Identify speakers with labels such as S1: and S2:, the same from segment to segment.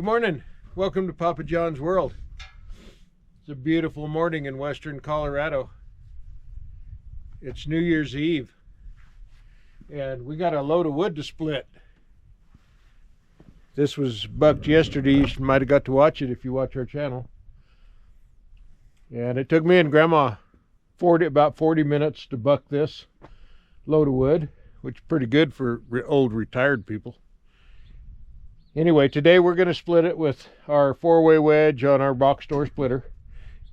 S1: Good morning. Welcome to Papa John's World. It's a beautiful morning in western Colorado. It's New Year's Eve, and we got a load of wood to split. This was bucked yesterday. You might have got to watch it if you watch our channel. And it took me and Grandma about 40 minutes to buck this load of wood, which is pretty good for old retired people. Anyway, today we're going to split it with our 4-way wedge on our box store splitter.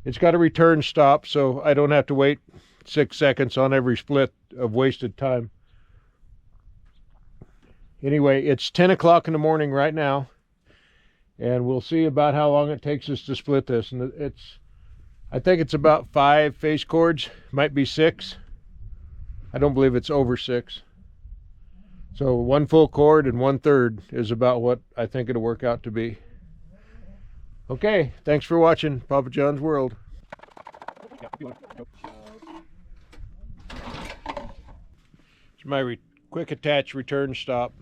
S1: It's got a return stop, so I don't have to wait 6 seconds on every split of wasted time. Anyway, it's 10 o'clock in the morning right now, and we'll see about how long it takes us to split this. And I think it's about 5 face cords, might be 6. I don't believe it's over 6. So 1 full cord and 1/3 is about what I think it'll work out to be. Okay, thanks for watching Papa John's World. It's my quick attach return stop.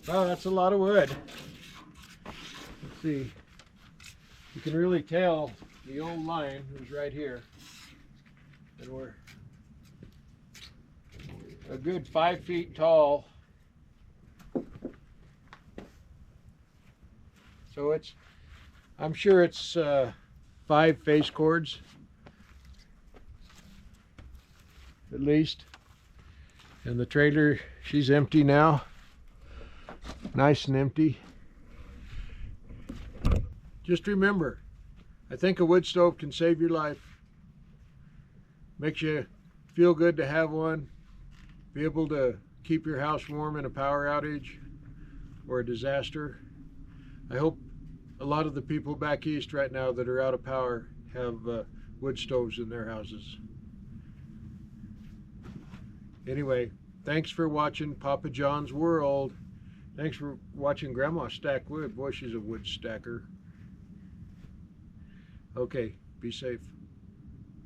S1: Wow, that's a lot of wood. Let's see. You can really tell the old line is right here. And we're a good 5 feet tall. So I'm sure it's 5 face cords at least. And the trailer, she's empty now. Nice and empty. Just remember, I think a wood stove can save your life. Makes you feel good to have one. Be able to keep your house warm in a power outage or a disaster. I hope a lot of the people back east right now that are out of power have wood stoves in their houses. Anyway, thanks for watching Papa John's World. Thanks for watching Grandma stack wood. Boy, she's a wood stacker. Okay, be safe.